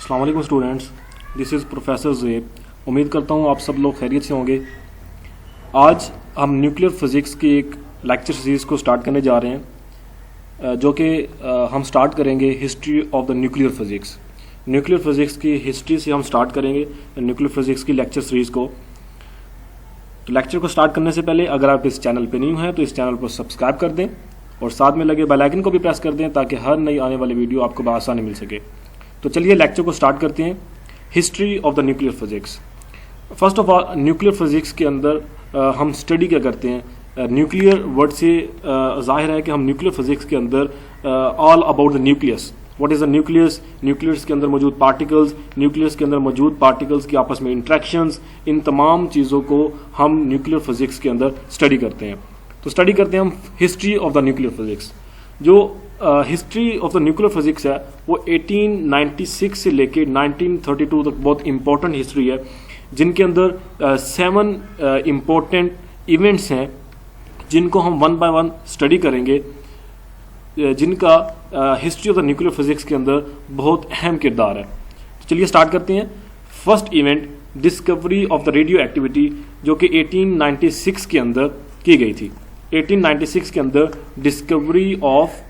अस्सलाम वालेकुम students, this is professor ज़ेब। उम्मीद करता हूँ आप सब लोग खैरियत से होंगे। आज हम न्यूक्लियर फिज़िक्स की एक लेक्चर सीरीज़ को स्टार्ट करने जा रहे हैं, जो कि हम स्टार्ट करेंगे history of the nuclear physics. Nuclear physics की हिस्ट्री से हम स्टार्ट करेंगे न्यूक्लियर फिज़िक्स की लेक्चर सीरीज़ को। तो लेक्चर को स्टार्ट करने से पहले अगर आप इस चैनल पर न्यू हैं तो इस चैनल को सब्सक्राइब कर दें और साथ में लगे बेल आइकन को भी प्रेस कर दें ताकि हर नई आने वाली वीडियो आपको बआसानी मिल सके। तो चलिए लेक्चर को स्टार्ट करते हैं। History of the nuclear physics. First of all nuclear physics के अंदर हम स्टडी क्या करते हैं। न्यूक्लियर वर्ड से जाहिर है कि हम न्यूक्लियर फिज़िक्स के अंदर all about the nucleus, what is the nucleus, nucleus के अंदर मौजूद पार्टिकल्स, न्यूक्लियस के अंदर मौजूद पार्टिकल्स की आपस में इंट्रैक्शंस, इन तमाम चीज़ों को हम न्यूक्लियर फिज़िक्स के अंदर स्टडी करते हैं। तो स्टडी करते हैं हम history of the nuclear physics. जो history of the nuclear physics है वो 1896 से लेके 1932 तक बहुत इंपॉर्टेंट हिस्ट्री है, जिनके अंदर 7 इम्पोर्टेंट इवेंट्स हैं जिनको हम वन बाय वन स्टडी करेंगे, जिनका history of the nuclear physics के अंदर बहुत अहम किरदार है। तो चलिए स्टार्ट करते हैं। First event discovery of the radio activity, जो कि 1896 के अंदर की गई थी। 1896 के अंदर डिस्कवरी ऑफ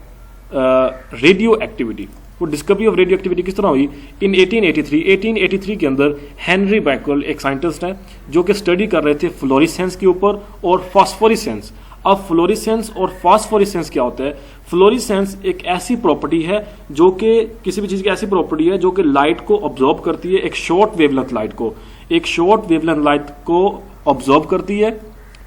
रेडियो एक्टिविटी। वो डिस्कवरी ऑफ रेडियो एक्टिविटी किस तरह हुई? इन 1883 के अंदर हेनरी बैकवेल एक साइंटिस्ट हैं जो कि स्टडी कर रहे थे फ्लोरिसेंस के ऊपर और फास्फोरिसेंस। अब फ्लोरिसेंस और फास्फोरिसेंस क्या होता है? फ्लोरिसेंस एक ऐसी प्रॉपर्टी है जो कि किसी भी चीज़ की ऐसी प्रॉपर्टी है जो कि लाइट को ऑब्जॉर्ब करती है, एक शॉर्ट वेवलेंथ लाइट को, एक शॉर्ट वेवलेंथ लाइट को ऑब्जॉर्ब करती है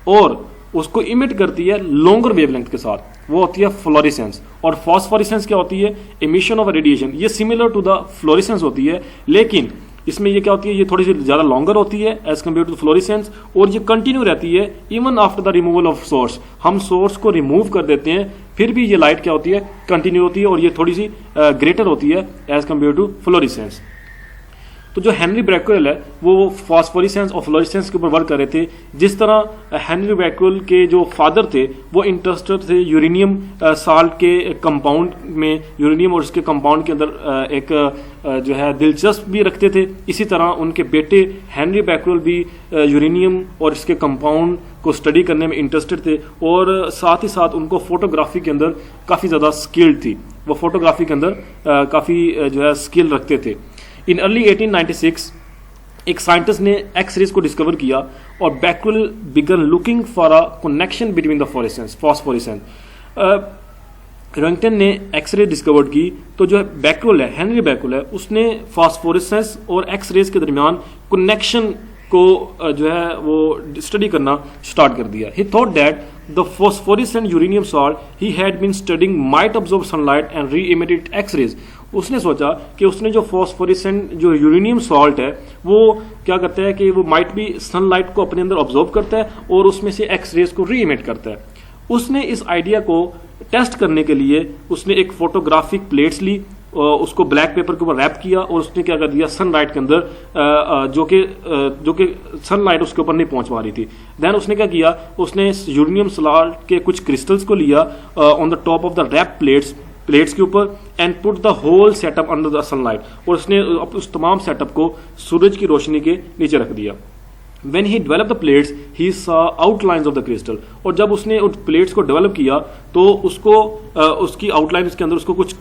और उसको इमिट करती है लॉन्गर वेवलेंथ के साथ। वो होती है फ्लोरिसेंस। और फास्फोरिसेंस क्या होती है? Emission of radiation. ये सिमिलर टू द फ्लोरिसेंस होती है, लेकिन इसमें ये क्या होती है, ये थोड़ी सी ज़्यादा लॉन्गर होती है एज कम्पेयर टू फ्लोरिसेंस, और ये कंटिन्यू रहती है even after the removal of source. हम सोर्स को रिमूव कर देते हैं फिर भी ये लाइट क्या होती है? कंटिन्यू होती है, और ये थोड़ी सी ग्रेटर होती है एज कम्पेयर टू फ्लोरिसेंस। तो जो हेनरी बैकवेल है वो फास्फोरिसेंस और फ्लोरिसेंस के ऊपर वर्क कर रहे थे। जिस तरह हेनरी बैकवेल के जो फादर थे वो इंटरेस्टेड थे यूरेनियम साल्ट के कंपाउंड में, यूरेनियम और उसके कंपाउंड के अंदर एक जो है दिलचस्प भी रखते थे, इसी तरह उनके बेटे हेनरी बैकवेल भी यूरेनियम और इसके कंपाउंड को स्टडी करने में इंटरेस्टेड थे, और साथ ही साथ उनको फोटोग्राफी के अंदर काफ़ी ज़्यादा स्किल्ड थी। वो फोटोग्राफी के अंदर काफ़ी जो है स्किल रखते थे। इन अर्ली 1896 एक साइंटिस्ट ने एक्स रेज को डिस्कवर किया और Becquerel began looking for a connection between the phosphorescence. Roentgen ने एक्स रे डिस्कवर्ड की, तो जो बैकवेल है, हेनरी बैकवेल है, उसने फास्फोरिसेंस और एक्स रेज के दरमियान कनेक्शन को जो है वो स्टडी करना स्टार्ट कर दिया। ही thought that the phosphorescent uranium salt he had been studying might absorb sunlight and re-emitted X-rays। उसने सोचा कि उसने जो फॉस्फोरिसेंट जो यूरेनियम सॉल्ट है वो क्या करता है कि वो माइट भी सनलाइट को अपने अंदर ऑब्जॉर्व करता है और उसमें से एक्स रेज को री इमिट करता है। उसने इस आइडिया को टेस्ट करने के लिए उसने एक फोटोग्राफिक प्लेट्स ली, उसको ब्लैक पेपर के ऊपर रैप किया और उसने क्या कर दिया, सनलाइट के अंदर जो कि सनलाइट उसके ऊपर नहीं पहुंच पा रही थी। देन उसने क्या किया, उसने यूरेनियम सॉल्ट के कुछ क्रिस्टल्स को लिया on the top of the wrap plates के ऊपर and put the whole setup under the sunlight, और उसने उस तमाम सेटअप को सूरज की रोशनी के नीचे रख दिया। When he developed the plates, he saw outlines of the crystal। और जब उसने उन प्लेट्स को डेवलप किया तो उसको उसकी आउटलाइन के अंदर उसको कुछ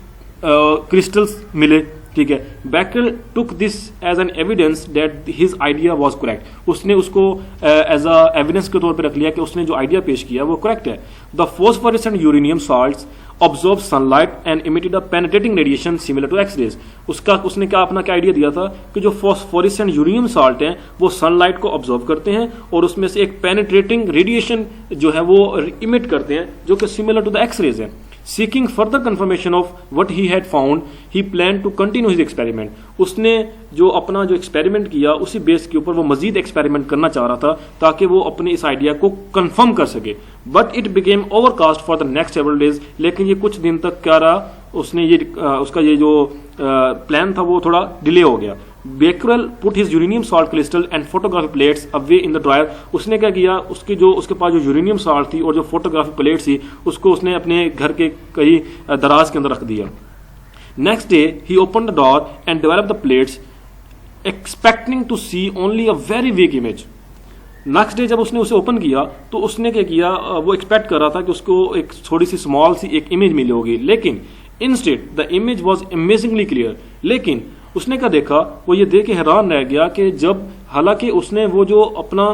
क्रिस्टल्स मिले। ठीक है, Becquerel took this as an evidence that his idea was correct. उसने उसको एज अ एविडेंस के तौर पर रख लिया कि उसने जो आइडिया पेश किया वो करेक्ट है। The phosphorescent uranium salts absorb sunlight and emitted a penetrating radiation similar to x rays. उसने अपना क्या आइडिया दिया था कि जो फॉस्फोरेसेंट यूरेनियम साल्ट हैं वो सनलाइट को ऑब्जॉर्व करते हैं और उसमें से एक पेनिट्रेटिंग रेडिएशन जो है वो इमिट करते हैं जो कि similar to the x rays है। Seeking further confirmation of what he had found, he planned to continue his experiment। उसने जो अपना जो एक्सपेरिमेंट किया उसी बेस के ऊपर वो मजीद एक्सपेरिमेंट करना चाह रहा था ताकि वो अपने इस आइडिया को कंफर्म कर सके। But it became overcast for the next several days. लेकिन ये कुछ दिन तक क्या रहा, उसका ये जो प्लान था वो थोड़ा डिले हो गया। Becquerel put his uranium salt crystal and photographic plates away in the drawer। उसने क्या किया, उसके पास जो यूरेनियम साल्ट थी और जो फोटोग्राफिक प्लेट्स थी उसको उसने अपने घर के कहीं दराज के अंदर रख दिया। नेक्स्ट डे ही open the door and develop the plates expecting to see only a very weak image. Next day जब उसने उसे ओपन किया तो उसने क्या किया, वो एक्सपेक्ट कर रहा था कि उसको एक थोड़ी सी स्मॉल सी एक इमेज मिली होगी, लेकिन instead the image was amazingly clear. लेकिन उसने क्या देखा, वो ये देख के हैरान रह गया कि जब हालांकि उसने वो जो अपना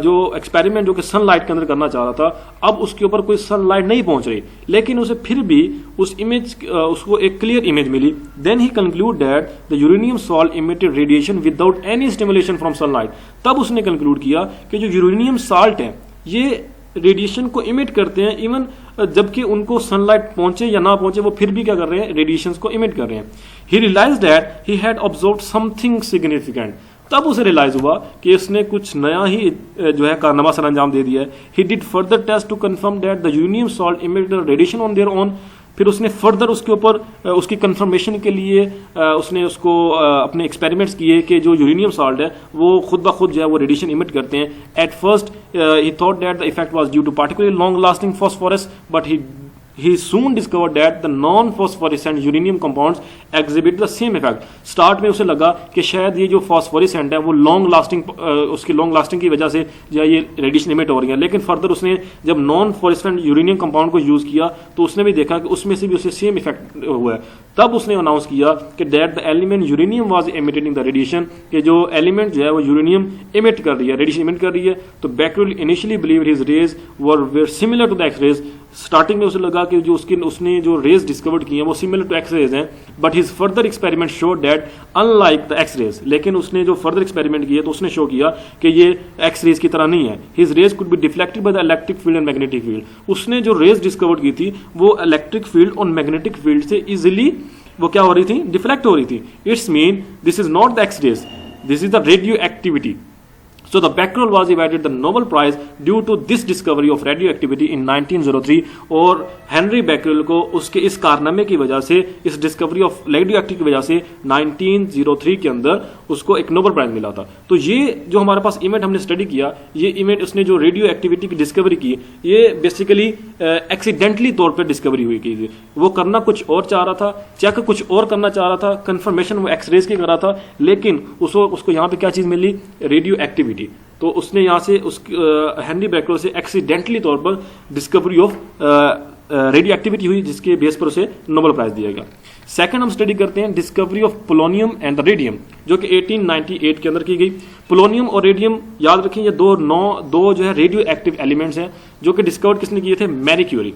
जो एक्सपेरिमेंट जो कि सनलाइट के अंदर करना चाह रहा था, अब उसके ऊपर कोई सनलाइट नहीं पहुंच रही, लेकिन उसे फिर भी उस इमेज उसको एक क्लियर इमेज मिली। Then he concluded that the uranium salt emitted radiation without any stimulation from sunlight. तब उसने कंक्लूड किया कि जो यूरेनियम साल्ट है ये रेडिएशन को इमिट करते हैं, इवन जबकि उनको सनलाइट पहुंचे या ना पहुंचे वो फिर भी क्या कर रहे हैं, रेडिएशन को इमिट कर रहे हैं। He realize that he had observed something significant. तब उसे रियलाइज हुआ कि इसने कुछ नया ही जो है कारनामा सर अंजाम दे दिया है। He did further test to confirm that the uranium salt emitted radiation on their own. फिर उसने फर्दर उसके ऊपर उसकी कंफर्मेशन के लिए उसने उसको अपने एक्सपेरिमेंट्स किए कि जो यूरेनियम सॉल्ट है वो खुद ब खुद जो है वो रेडिएशन इमिट करते हैं। At first he thought that the effect was due to particularly long lasting phosphorus, but he soon discovered that the non-phosphorescent uranium compounds exhibit the same effect। Start में उसे लगा कि शायद ये जो फॉस्फोरेसेंट है वो लॉन्ग लास्टिंग उसकी लॉन्ग लास्टिंग की वजह से जो है ये रेडिएशन इमिट हो रही है, लेकिन फर्दर उसने जब नॉन फ्लोरेसेंट यूरेनियम कंपाउंड को यूज किया तो उसने भी देखा कि उसमें से भी उसे सेम इफेक्ट हुआ है। तब उसने अनाउंस किया कि that the element uranium was imitating the radiation, कि जो एलिमेंट जो है वो यूरेनियम इमिट कर रही है, रेडिएशन इमिट कर रही है। तो Becquerel initially believed his rays were similar to the x rays. Starting में उसे लगा कि जो उसने जो रेज डिस्कवर्ड की हैं वो सिमिलर टू एक्स रेज हैं, but his further experiment show that unlike the x rays. लेकिन उसने जो फर्दर एक्सपेरिमेंट किए तो उसने शो किया कि ये एक्स रेज की तरह नहीं है। His rays could be deflected by the electric field and magnetic field. उसने जो रेज डिस्कवर्ड की थी वो इलेक्ट्रिक फील्ड और मैग्नेटिक फील्ड से इजिली वो क्या हो रही थी, डिफ्लेक्ट हो रही थी। It's mean this is not the x rays, this is the radioactivity. So the Becquerel was awarded the Nobel Prize due to this discovery of radioactivity in 1903। और हेनरी बैकरेल को उसके इस कारनामे की वजह से, इस डिस्कवरी ऑफ रेडियो एक्टिव की वजह से 1903 के अंदर उसको एक नोबेल प्राइज मिला था। तो ये जो हमारे पास इवेंट हमने स्टडी किया, ये इवेंट उसने जो रेडियो एक्टिविटी की डिस्कवरी की, ये बेसिकली एक्सीडेंटली तौर पर डिस्कवरी हुई की थी। वो करना कुछ और चाह रहा था, चेक कुछ और करना चाह रहा था, कंफर्मेशन वो एक्सरेज की कर रहा था, लेकिन उसको यहाँ पे क्या चीज मिली, रेडियो एक्टिविटी। तो उसने यहां से हेनरी बैकरेल से एक्सीडेंटली तौर पर डिस्कवरी ऑफ रेडियो एक्टिविटी हुई, जिसके बेस पर उसे नोबेल प्राइज दिया गया। सेकंड हम स्टडी करते हैं discovery of polonium and the radium, जो कि 1898 के अंदर की गई। पोलोनियम और रेडियम याद रखें, ये दो जो है रेडियो एक्टिव एलिमेंट्स हैं जो कि डिस्कवर किसने किए थे, मैरी क्यूरी।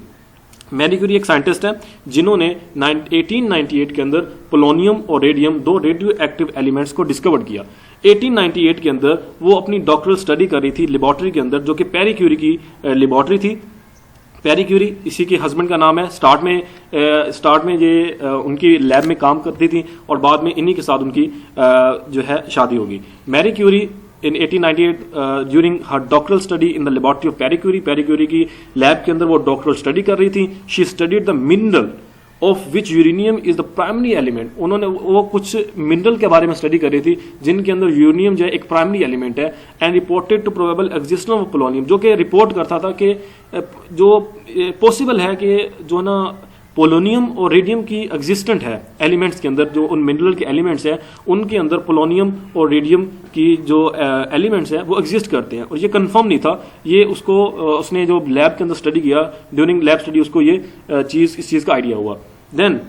मैरी क्यूरी एक साइंटिस्ट है जिन्होंने 1898 के अंदर पोलोनियम और रेडियम, दो रेडियो एक्टिव एलिमेंट्स को डिस्कवर किया। 1898 के अंदर वो अपनी डॉक्टरल स्टडी कर रही थी लेबोरेटरी के अंदर, जो कि पेरी क्यूरी की लेबोरेटरी थी। पेरी क्यूरी इसी के हस्बैंड का नाम है। स्टार्ट में ये उनकी लैब में काम करती थी और बाद में इन्हीं के साथ उनकी जो है शादी होगी। Marie Curie in 1898 during her doctoral study in the laboratory of Pierre Curie, Pierre Curie की लैब के अंदर वो डॉक्टरल स्टडी कर रही थी। She studied the mineral of which uranium is the primary element। उन्होंने वो कुछ मिनरल के बारे में स्टडी कर रही थी जिनके अंदर यूरेनियम जो है एक प्राइमरी एलिमेंट है। And reported to probable existence of polonium, जो कि रिपोर्ट करता था कि जो पॉसिबल है कि जो ना पोलोनियम और रेडियम की एग्जिस्टेंट है एलिमेंट्स के अंदर, जो उन मिनरल के एलिमेंट्स हैं उनके अंदर पोलोनियम और रेडियम की जो एलिमेंट्स हैं वो एग्जिस्ट करते हैं। और ये कंफर्म नहीं था, ये उसको उसने जो लैब के अंदर स्टडी किया, ड्यूरिंग लैब स्टडी उसको ये इस चीज़ का आइडिया हुआ। Then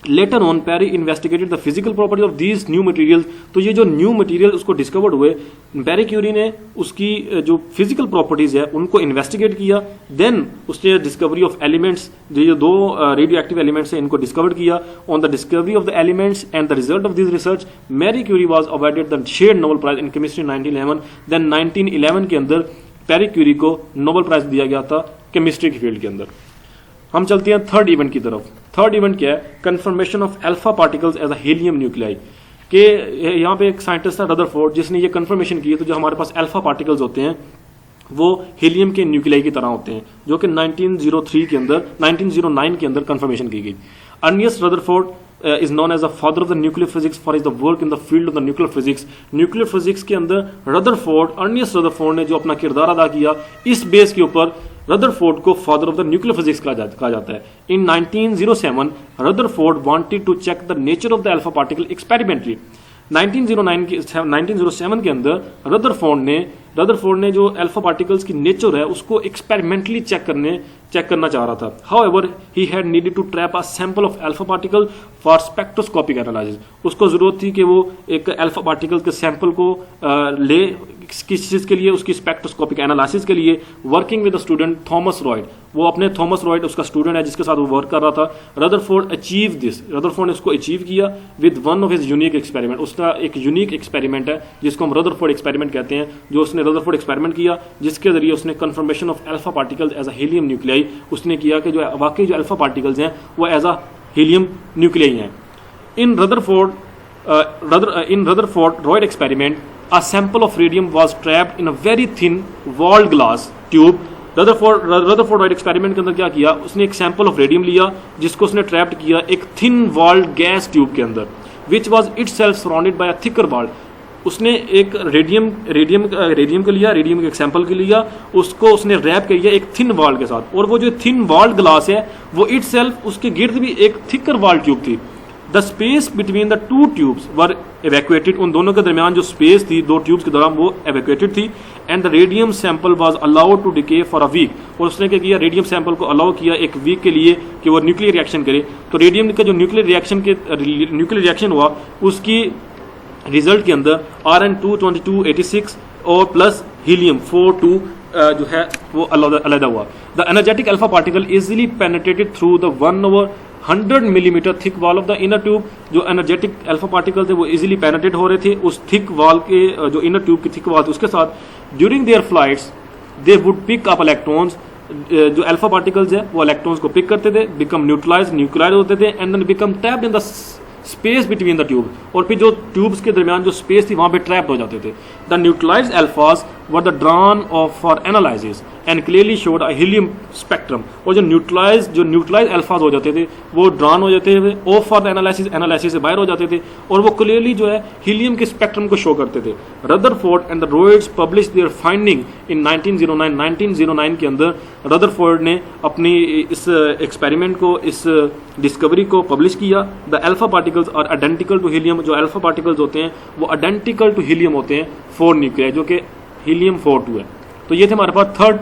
later on Pierre investigated the physical property of these new material. तो ये जो न्यू मटेरियल उसको डिस्कवर्ड हुए, पेरी क्यूरी ने उसकी जो फिजिकल प्रॉपर्टीज है उनको इन्वेस्टिगेट किया। देन उसने डिस्कवरी ऑफ एलिमेंट्स, जो दो रेडियो एक्टिव एलिमेंट्स हैं इनको डिस्कवर किया। On the discovery of the elements and the result of this research, Marie Curie was awarded the shared Nobel prize in chemistry 1911। Then 1911 के अंदर Pierre Curie को Nobel prize दिया गया था chemistry की फील्ड के अंदर। हम चलते हैं थर्ड इवेंट की तरफ। थर्ड इवेंट क्या है, confirmation of alpha particles as a helium nuclei. के यहाँ पे एक साइंटिस्ट था रदरफोर्ड, जिसने ये कंफर्मेशन की है। तो जो हमारे पास अल्फा पार्टिकल्स होते हैं वो हीलियम के न्यूक्लियाई की तरह होते हैं, जो कि 1909 के अंदर कंफर्मेशन की गई। अर्नियस्ट Rutherford is known as the father of the nuclear physics for his the work in the field of the nuclear physics। Nuclear physics के अंदर रदरफोर्ड, अर्नियस्ट रदरफोर्ड ने जो अपना किरदार अदा किया, इस बेस के ऊपर रदरफोर्ड को father of the nuclear physics कहा जाता है। In 1907 Rutherford wanted to check the nature of the alpha particle experimentally. 1907 के अंदर रदरफोर्ड ने जो अल्फा पार्टिकल्स की नेचर है उसको एक्सपेरिमेंटली चेक करना चाह रहा था। However he had needed to trap a sample of alpha particle for spectroscopic analysis. उसको जरूरत थी कि वो एक अल्फा पार्टिकल के सैंपल को ले किस चीज के लिए, उसकी स्पेक्ट्रोस्कोपिक एनालिसिस के लिए, working with the student Thomas Royds. वो अपने थॉमस रॉयड उसका स्टूडेंट है जिसके साथ वो वर्क कर रहा था। रदरफोर्ड ने उसको अचीव किया with one of his unique experiment. उसका एक यूनिक एक्सपेरिमेंट है जिसको हम रदरफोर्ड एक्सपेरिमेंट कहते हैं, जो उसने रदरफोर्ड एक्सपेरिमेंट किया जिसके जरिए उसने confirmation of alpha particles as a helium nuclei उसने किया कि जो वाकई जो अल्फा पार्टिकल्स हैं वो एज अ हीलियम न्यूक्लियाई हैं। In Rutherford Royds experiment a sample of radium was trapped in a very thin walled glass tube। Rutherford Royds experiment के अंदर क्या किया, उसने एक सैंपल ऑफ रेडियम लिया जिसको उसने ट्रैप्ड किया एक थिन वॉल्ड गैस ट्यूब के अंदर, which was itself surrounded by a thicker wall. उसने एक रेडियम को लिया, रेडियम के एक सैंपल के लिया, उसको उसने रैप किया एक थिन वॉल के साथ, और वो जो थिन वॉल्ड ग्लास है वो इटसेल्फ उसके गिर्द भी एक थिकर वॉल ट्यूब थी। The space between the two tubes were evacuated. उन दोनों के दरमियान जो स्पेस थी दो ट्यूब्स के दौरान वो एवैक्यूएटेड थी। And the radium sample was allowed to decay for a week. और उसने क्या किया, रेडियम सैंपल को अलाउ किया एक वीक के लिए कि वो न्यूक्लियर रिएक्शन करे। तो रेडियम का जो न्यूक्लियर रिएक्शन हुआ उसकी रिजल्ट के अंदर Rn22286 और प्लस हीलियम 42 जो है वो अलग हुआ। The energetic alpha particle easily penetrated through the 1/100 millimetre thick wall of the inner tube. जो एनर्जेटिक अल्फा पार्टिकल थे वो इजिली पेनिट्रेट हो रहे थे उस थिक वॉल के, जो इनर ट्यूब की थिक वॉल थी उसके साथ। During their flights they would pick up electrons. जो अल्फा पार्टिकल्स है वो इलेक्ट्रॉन्स को पिक करते थे, बिकम न्यूट्रलाइज होते थे, and then become trapped in the space between the tube. और फिर जो ट्यूब्स के दरमियान जो स्पेस थी वहां पे ट्रैप हो जाते थे। द न्यूट्रलाइज्ड अल्फाज were the drawn of for analysis and clearly showed a helium spectrum. और जो न्यूट्रलाइज अल्फाज हो जाते थे वो ड्रॉन हो जाते थे ऑफ फॉर द एनालिसिस से बाहर हो जाते थे, और वो क्लियरली जो है हीलियम के स्पेक्ट्रम को शो करते थे। Rutherford and the Royds publish their finding in 1909 के अंदर रदरफोर्ड ने अपनी इस एक्सपेरिमेंट को, इस डिस्कवरी को पब्लिश किया। The alpha particles are identical to helium. जो अल्फा पार्टिकल्स होते हैं वो आइडेंटिकल टू हीलियम होते हैं 4 न्यूक्लियाई, जो कि हीलियम 42 है। तो ये थे हमारे पास थर्ड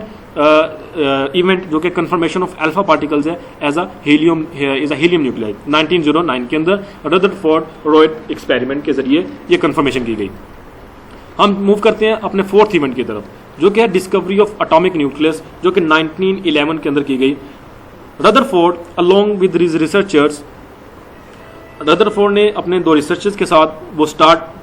इवेंट जो कि कंफर्मेशन ऑफ अल्फा पार्टिकल्स है एज अ हीलियम न्यूक्लियाई। 1909 के अंदर रदरफोर्ड रॉयड एक्सपेरिमेंट के जरिए ये कंफर्मेशन की गई। हम मूव करते हैं अपने फोर्थ इवेंट की तरफ, जो कि है डिस्कवरी ऑफ एटॉमिक न्यूक्लियस, जो कि 1911 के अंदर की गई। Rutherford along with his researchers, Rutherford ने अपने 2 रिसर्चर्स के साथ वो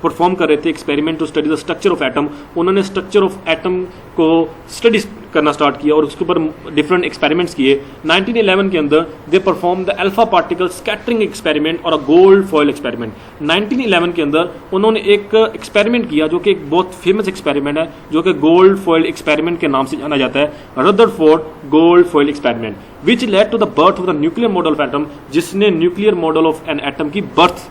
परफॉर्म कर रहे थे experiment to study the structure of atom. उन्होंने स्ट्रक्चर ऑफ एटम को स्टडी करना स्टार्ट किया और उसके ऊपर डिफरेंट एक्सपेरिमेंट्स किए। 1911 के अंदर they perform the alpha particle scattering experiment और अ गोल्ड फॉयल एक्सपेरिमेंट। 1911 के अंदर उन्होंने एक एक्सपेरिमेंट किया जो कि एक बहुत फेमस एक्सपेरिमेंट है, जो कि गोल्ड फॉयल एक्सपेरिमेंट के नाम से जाना जाता है, Rutherford gold foil experiment, which led to the birth of the nuclear model of atom, जिसने nuclear model of an atom की बर्थ,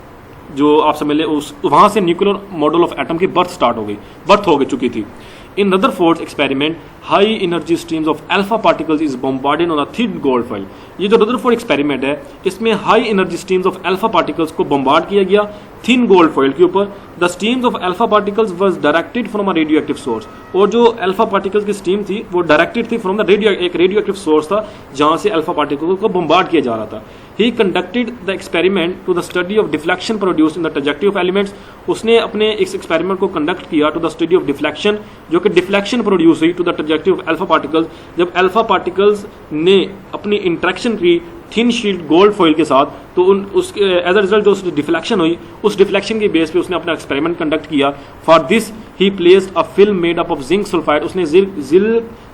जो आप समझ ले उस वहां से न्यूक्लियर मॉडल ऑफ एटम की बर्थ हो चुकी थी। In Rutherford's experiment, high energy streams of alpha particles is bombarded on a thin gold foil। ये जो रदरफोर्ड एक्सपेरिमेंट है इसमें high energy streams of alpha particles को बम्बार्ड किया गया थिन गोल्ड फॉइल के ऊपर। The streams of alpha particles was directed from a radio active source. और जो अल्फा पार्टिकल्स की स्ट्रीम थी वो डायरेक्टेड थी फ्रॉम द एक रेडियो एक्टिव सोर्स था जहां से अल्फा पार्टिकल्स को बम्बार्ड किया जा रहा था। He conducted the experiment to the study of deflection produced in the trajectory of elements. उसने अपने इस एक्सपेरिमेंट को कंडक्ट किया to the study of deflection, जो कि डिफ्लेक्शन प्रोड्यूस हुई to the trajectory of alpha particles. जब अल्फा पार्टिकल्स ने अपनी इंटरेक्शन की थिन शील्ड गोल्ड फॉइल के साथ, तो उसके एज अ रिजल्ट जो डिफ्लेक्शन हुई, उस डिफ्लेक्शन के बेस पे उसने अपना एक्सपेरिमेंट कंडक्ट किया। For this he placed a film made up of zinc sulphide. उसने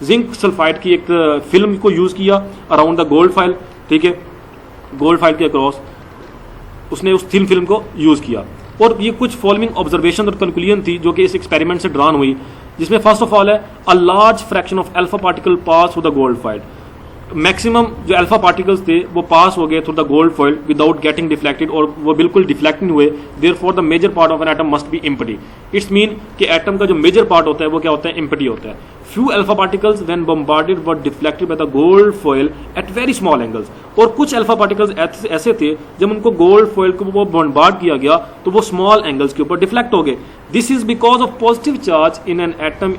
जिंक सल्फाइड की एक फिल्म को यूज किया अराउंड द गोल्ड फाइल, ठीक है, गोल्ड फाइल के अक्रॉस उसने उस थिन फिल्म को यूज किया। और ये कुछ फॉलोइंग ऑब्जर्वेशन और कंक्लूजन थी जो कि इस एक्सपेरिमेंट से ड्रॉन हुई, जिसमें फर्स्ट ऑफ ऑल है a large fraction of alpha particle pass through the gold foil. Maximum जो अल्फा पार्टिकल्स थे वो पास हो गए through the gold foil without getting deflected, और वो बिल्कुल डिफ्लेक्ट नहीं हुए। Therefore the major part of an atom must be empty. It's mean कि एटम का जो मेजर पार्ट होता है वो क्या होता है, एम्प्टी होता है। Few alpha particles when bombarded were deflected by the gold foil at very small angles. और कुछ अल्फा पार्टिकल्स ऐसे थे जब उनको गोल्ड फॉइल को वो बम्बार्ड किया गया तो वो स्मॉल एंगल्स के ऊपर डिफ्लेक्ट हो गए। This is because of positive charge in an atom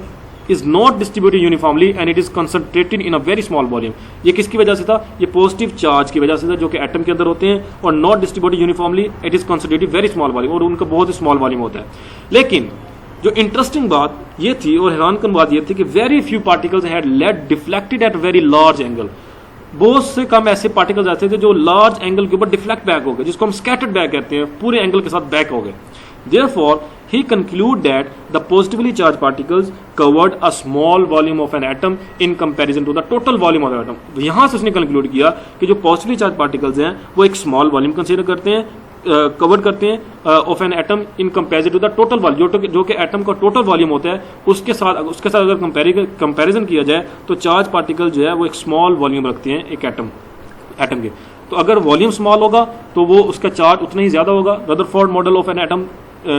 is not distributed uniformly and it is concentrated in a very small volume। ये किसकी वजह से था, ये पॉजिटिव चार्ज की वजह से था जो कि एटम के अंदर होते हैं, और not distributed uniformly, it is concentrated very small volume, और उनका बहुत ही स्मॉल वॉल्यूम होता है। लेकिन जो इंटरेस्टिंग बात ये थी और हैरानकुन बात ये थी कि very few particles had late deflected at very large angle. बहुत से कम ऐसे पार्टिकल्स ऐसे थे जो लार्ज एंगल के ऊपर डिफ्लेक्ट बैक हो गए, जिसको हम स्कैटर्ड बैक कहते हैं, पूरे एंगल के साथ बैक हो गए। Therefore, he concluded that the positively charged particles covered a small volume of an atom in comparison to the total volume of the atom। तो यहाँ से उसने कंक्लूड किया कि जो पॉजिटिवली चार्ज पार्टिकल्स हैं वो एक स्मॉल वॉल्यूम कंसीडर करते हैं, कवर करते हैं of an atom in comparison to the total volume, जो कि एटम का टोटल वॉल्यूम होता है उसके साथ अगर कंपेरिजन किया जाए तो चार्ज पार्टिकल जो है वो एक स्मॉल वॉल्यूम रखते हैं एक एटम के। तो अगर वॉल्यूम स्मॉल होगा तो वो उसका चार्ज उतना ही ज्यादा होगा। Rutherford model of an atom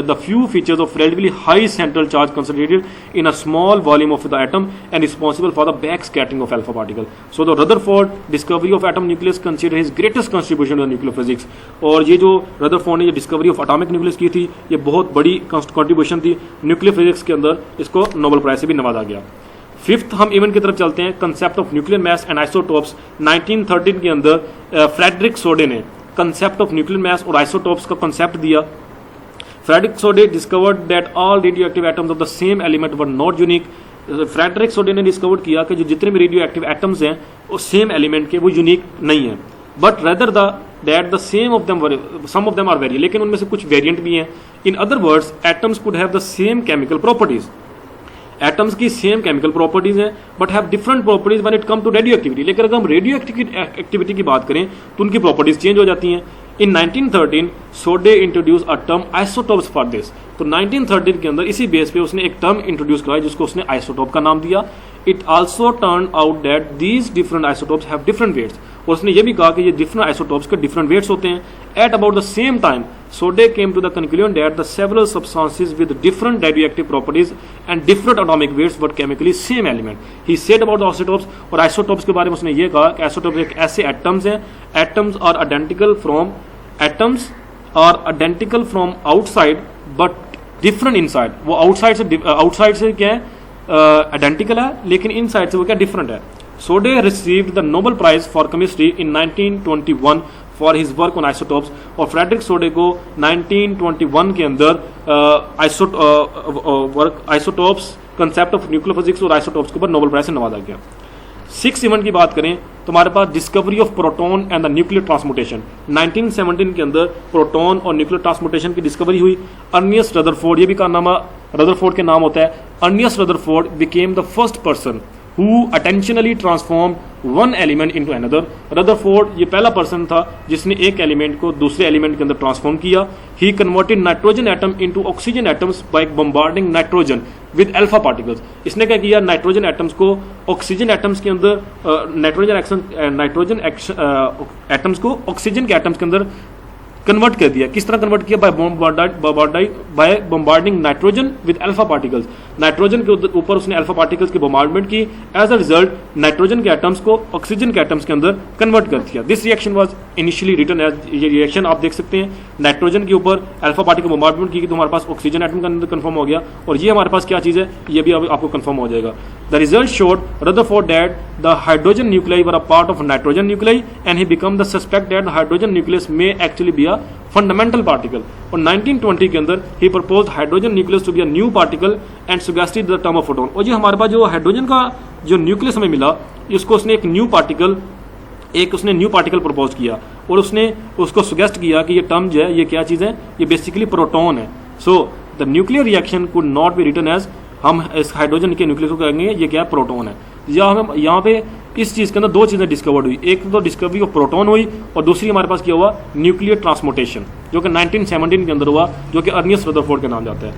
the few features of relatively high central charge concentrated in a small volume of the atom and responsible for the backscattering of alpha particle। So the Rutherford discovery of atom nucleus considered his greatest contribution to nuclear physics। और ये जो Rutherford ने ये discovery of atomic nucleus की थी ये बहुत बड़ी कंट्रीब्यूशन थी न्यूक्लियर फिजिक्स के अंदर, इसको नोबेल प्राइज से भी नवाजा गया। फिफ्थ हम इवेंट की तरफ चलते हैं, concept of nuclear mass and isotopes. 1913 के अंदर फ्रेडरिक सोडे ने कंसेप्ट ऑफ न्यूक्लियर मास और आइसोटोप्स का कंसेप्ट दिया। Frederick Soddy discovered that all radioactive atoms of the same element were not unique। Frederick Soddy ने डिस्कवर किया कि जो जितने भी रेडियो एक्टिव एटम्स हैं वो सेम एलिमेंट के वो यूनिक नहीं है, but rather that the some of them are very, लेकिन उनमें से कुछ वेरिएंट भी हैं। In other words atoms could have the same chemical properties, atoms की सेम केमिकल प्रॉपर्टीज हैं but have different properties when it come to radioactivity. लेकिन अगर हम रेडियो एक्टिविटी की बात करें तो उनकी प्रॉपर्टीज चेंज हो जाती हैं। इन 1913 सोडे introduce a term isotopes for this. तो 1913 के अंदर इसी बेस पे उसने एक टर्म इंट्रोड्यूस कराया जिसको उसने आइसोटोप का नाम दिया। It also turn out that these different isotopes have different weights, और उसने ये भी कहा कि ये डिफरेंट आइसोटोप्स के डिफरेंट वेट्स होते हैं। At about the same time Soddy came to the conclusion that the several substances with different radioactive properties and different atomic weights but chemically same element. He said about the isotopes, और isotopes के बारे में उसने ये कहा कि isotopes एक ऐसे एटम्स हैं, atoms are identical from outside but different inside. वो आउटसाइड से क्या है, आइडेंटिकल है, लेकिन इनसाइड से वो क्या डिफरेंट है। Soddy received the Nobel prize for chemistry in 1921 for his work on isotopes, और फ्रेडरिक सोडे को 1921 के अंदर isotopes, concept of nuclear physics और आइसोटोप्स के ऊपर नोबेल प्राइज से नवाजा गया। 6 इवेंट की बात करें तो हमारे पास discovery of proton and the nuclear transmutation. 1917 के अंदर प्रोटॉन और न्यूक्लियर ट्रांसमुटेशन की डिस्कवरी हुई। अर्नियस्ट रदरफोर्ड, ये भी कारनामा रदरफोर्ड के नाम होता है। Ernest Rutherford became the first person who attentionally transformed one element into another। Rutherford ये पहला पर्सन था जिसने एक एलिमेंट को दूसरे एलिमेंट के अंदर ट्रांसफॉर्म किया। He converted nitrogen atom into oxygen atoms by bombarding nitrogen with alpha particles। इसने क्या किया, नाइट्रोजन एटम्स को ऑक्सीजन एटम्स के अंदर नाइट्रोजन एटम्स को ऑक्सीजन के एटम्स के अंदर कन्वर्ट कर दिया। किस तरह कन्वर्ट किया, by bombarding nitrogen with alpha particles. Nitrogen के ऊपर उसने अल्फा पार्टिकल्स की बम्बार्डमेंट की। एज अ रिजल्ट नाइट्रोजन के एटम्स को ऑक्सीजन के एटम्स के अंदर कन्वर्ट कर दिया। This reaction was initially written as, ये रिएक्शन आप देख सकते हैं, नाइट्रोजन के ऊपर अल्फा पार्टिकल बम्बार्डमेंट की तो हमारे पास ऑक्सीजन एटम के अंदर कन्फर्म हो गया, और ये हमारे पास क्या चीज़ है, ये भी आपको कन्फर्म हो जाएगा। The result showed Rutherford that the hydrogen nuclei were a part of nitrogen nuclei and he become the suspect that the hydrogen nucleus may actually be a fundamental particle. और 1920 के अंदर ही proposed hydrogen nucleus to be a new particle and suggested the term of photon. और ये हमारे पास जो hydrogen का जो न्यूक्लियस हमें मिला, इसको उसने एक न्यू पार्टिकल प्रपोज किया, और उसने उसको सुगेस्ट किया कि ये टर्म जो है ये क्या चीज़ है, ये बेसिकली प्रोटॉन है। So the nuclear reaction could not be written as, हम इस हाइड्रोजन के न्यूक्लियस को कहेंगे ये क्या है, प्रोटॉन है। यहाँ पे इस चीज़ के अंदर दो चीज़ें डिस्कवर्ड हुई, एक तो डिस्कवरी ऑफ प्रोटॉन हुई और दूसरी हमारे पास क्या हुआ, न्यूक्लियर ट्रांसमुटेशन, जो कि 1917 के अंदर हुआ, जो कि अर्नियस्ट रदरफोर्ड के नाम जाता है।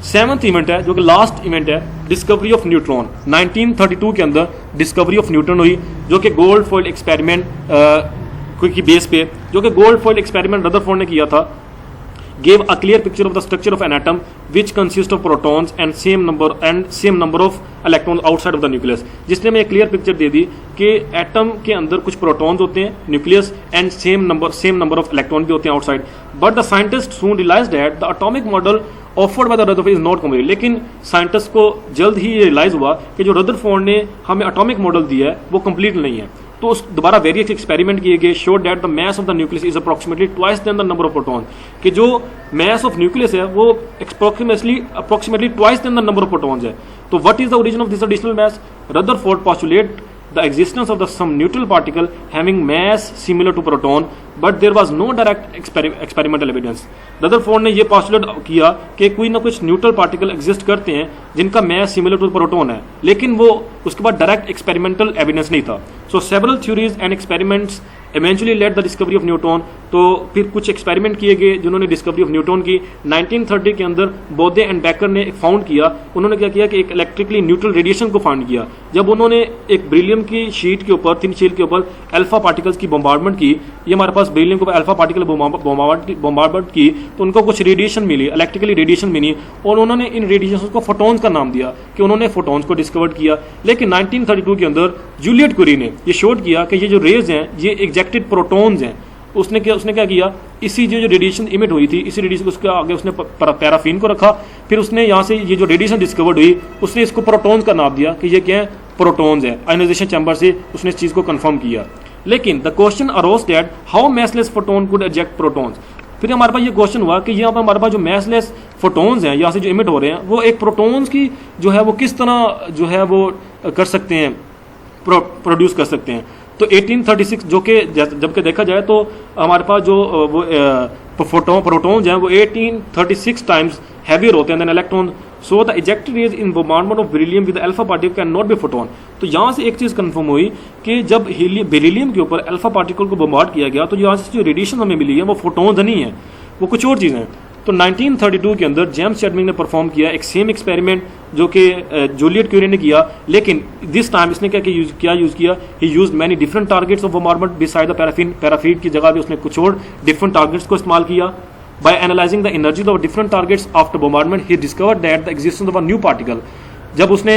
सेवंथ इवेंट है जो कि लास्ट इवेंट है, डिस्कवरी ऑफ न्यूट्रॉन। 1932 के अंदर डिस्कवरी ऑफ न्यूट्रॉन हुई, जो कि गोल्ड फॉइल एक्सपेरिमेंट की बेस पे, जो कि गोल्ड फॉइल एक्सपेरिमेंट रदरफोर्ड ने किया था, gave a clear picture of the structure of an atom which consists of protons and same number of electrons outside of the nucleus, जिसने हमें एक क्लियर पिक्चर दे दी कि एटम के अंदर कुछ प्रोटॉन्स होते हैं nucleus and same number of electron भी होते हैं outside. But the scientist soon realized that the atomic model offered by the Rutherford is not complete. लेकिन साइंटिस्ट को जल्द ही रियलाइज हुआ कि जो रदरफोर्ड ने हमें एटॉमिक मॉडल दिया है वो कंप्लीट नहीं है। तो उस दोबारा वेरियस एक्सपेरिमेंट किए गए, showed that the mass of the nucleus is approximately twice than the number of proton, कि जो मास ऑफ न्यूक्लियस है वो approximately twice than the number of protons है। तो what is the origin of this additional mass? Rutherford postulate the existence of some neutral particle having mass similar to proton, but there was no direct experimental evidence. Rutherford ने ये postulate किया कि कोई ना कुछ neutral particle exist करते हैं जिनका मैस सिमिलर टू प्रोटॉन है, लेकिन वो उसके बाद डायरेक्ट एक्सपेरिमेंटल एविडेंस नहीं था। So several theories and experiments eventually led the discovery of neutron. तो फिर कुछ एक्सपेरिमेंट किए गए जिन्होंने डिस्कवरी ऑफ न्यूट्रॉन की। 1930 के अंदर बोदे एंड बेकर ने फाउंड किया, उन्होंने क्या किया कि एक इलेक्ट्रिकली न्यूट्रल रेडिएशन को फाउंड किया। जब उन्होंने एक बेरिलियम की शीट के ऊपर, थिन शीट के ऊपर अल्फा पार्टिकल्स की बॉम्बार्डमेंट की, ये हमारे पास बेरिलियम के ऊपर अल्फा पार्टिकल बॉम्बार्डमेंट की, तो उनको कुछ रेडिएशन मिली, इलेक्ट्रिकली रेडिएशन मिली, और उन्होंने इन रेडिएशन को फोटॉन्स का नाम दिया कि उन्होंने फोटॉन्स को डिस्कवर किया। लेकिन 1932 के अंदर जूलियट क्यूरी ने ये शोड किया कि ये जो रेज हैं ये एग्जैक्टेड प्रोटॉन्स हैं। उसने क्या किया, इसी जो रेडिएशन इमिट हुई थी, इसी रेडिएशन उसके आगे उसने पैराफिन को रखा, फिर उसने यहाँ से ये जो रेडिएशन डिस्कवर्ड हुई उसने इसको प्रोटॉन्स का नाम दिया कि ये क्या है, प्रोटॉन्स है। आयोनाइजेशन चैम्बर से उसने इस चीज़ को कंफर्म किया। लेकिन the question arose that how massless photon could eject protons. फिर हमारे पास ये क्वेश्चन हुआ कि यहाँ पर हमारे पास जो मैसलेस फोटोन्स हैं यहाँ से जो इमिट हो रहे हैं वो एक प्रोटॉन्स की जो है वो किस तरह जो है वो कर सकते हैं, प्रोड्यूस कर सकते हैं। तो 1836 जो कि जबकि देखा जाए तो हमारे पास जो वो प्रोटॉन्स हैं वो 1836 टाइम्स हैवियर होते हैं than electron. So the ejected rays in bombardment of beryllium with alpha particle can not be photon. तो यहाँ से एक चीज़ कंफर्म हुई कि जब बेरिलियम के ऊपर अल्फा पार्टिकल को बोम्बार्ड किया गया तो यहाँ से जो रेडिएशन हमें मिली है वो फोटोन्स नहीं है, वो कुछ और चीज़ें हैं। तो 1932 के अंदर जेम्स चैडविक ने परफॉर्म किया एक सेम एक्सपेरिमेंट जो कि जूलियट क्यूरी ने किया, लेकिन दिस टाइम इसने क्या यूज़ किया, he used many different targets of bombardment beside the paraffin की जगह भी उसने कुछ और डिफरेंट टारगेट्स को इस्तेमाल किया। By analyzing the energy of different targets after bombardment, he discovered that the existence of a new particle. जब उसने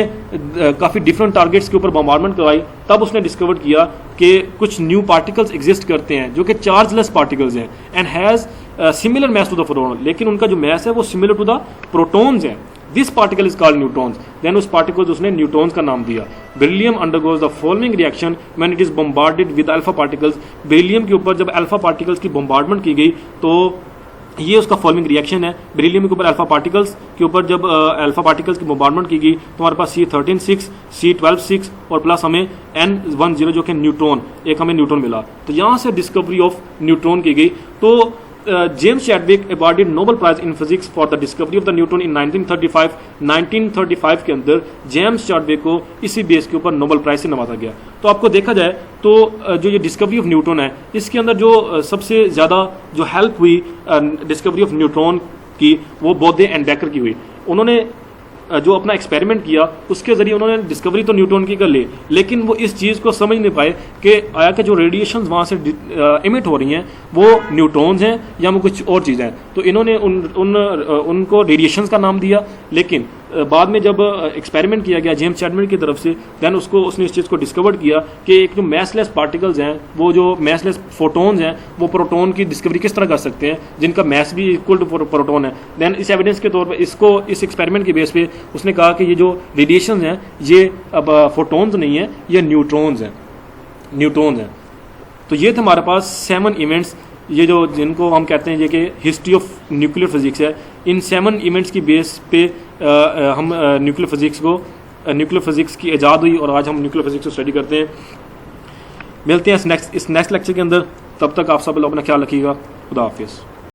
काफ़ी डिफरेंट टारगेट्स के ऊपर बॉम्बार्डमेंट करवाई तब उसने डिस्कवर किया कि कुछ न्यू पार्टिकल्स एग्जिस्ट करते हैं जो कि चार्जलेस पार्टिकल्स हैं and has similar mass to the proton, लेकिन उनका जो मैस है वो सिमिलर टू द प्रोटॉन्स है। This particle is called neutrons. Then उस पार्टिकल उसने न्यूट्रॉन्स का नाम दिया। Beryllium undergoes the following reaction when it is bombarded with alpha particles. Beryllium के ऊपर जब अल्फा पार्टिकल्स की बॉम्बार्डमेंट की गई तो ये उसका फॉलोइंग रिएक्शन है। बेरिलियम के ऊपर अल्फा पार्टिकल्स के ऊपर जब अल्फा पार्टिकल्स की बॉम्बार्डमेंट की गई तो हमारे पास C13 6 C12 6 और प्लस हमें N10 जो कि न्यूट्रॉन, एक हमें न्यूट्रॉन मिला। तो यहाँ से डिस्कवरी ऑफ न्यूट्रॉन की गई। तो James Chadwick awarded Nobel prize in physics for the discovery of the neutron in 1935। 1935 के अंदर जेम्स चैडविक को इसी बेस के ऊपर नोबेल प्राइज से नवाजा गया। तो आपको देखा जाए तो जो ये डिस्कवरी ऑफ न्यूट्रॉन है इसके अंदर जो सबसे ज़्यादा जो हेल्प हुई डिस्कवरी ऑफ न्यूट्रॉन की वो बोदे एंड बेकर की हुई। उन्होंने जो अपना एक्सपेरिमेंट किया उसके जरिए उन्होंने डिस्कवरी तो न्यूट्रॉन की कर ली, लेकिन वो इस चीज़ को समझ नहीं पाए कि आया कि जो रेडिएशंस वहाँ से इमिट हो रही हैं वो न्यूट्रॉन्स हैं या वो कुछ और चीज़ें हैं। तो इन्होंने उनको रेडिएशंस का नाम दिया, लेकिन बाद में जब एक्सपेरिमेंट किया गया जेम्स चैडविक की तरफ से देन उसने इस चीज़ को डिस्कवर किया कि एक जो मैसलेस पार्टिकल्स हैं वो जो मैसलेस फोटोन्स हैं वो प्रोटॉन की डिस्कवरी किस तरह कर सकते हैं जिनका मैस भी इक्वल टू प्रोटॉन है। देन इस एविडेंस के तौर पर इस एक्सपेरिमेंट के बेस पे उसने कहा कि ये जो रेडिएशन हैं ये अब फोटोन्स नहीं है, ये न्यूट्रॉन्स हैं। तो ये थे हमारे पास 7 इवेंट्स, ये जो जिनको हम कहते हैं ये कि हिस्ट्री ऑफ न्यूक्लियर फिजिक्स है। इन 7 इवेंट्स की बेस पे हम न्यूक्लियर फिजिक्स की ईजाद हुई और आज हम न्यूक्लियर फिजिक्स को स्टडी करते हैं। मिलते हैं इस नेक्स्ट लेक्चर के अंदर, तब तक आप सब लोग अपना ख्याल रखिएगा। खुदा हाफिज़।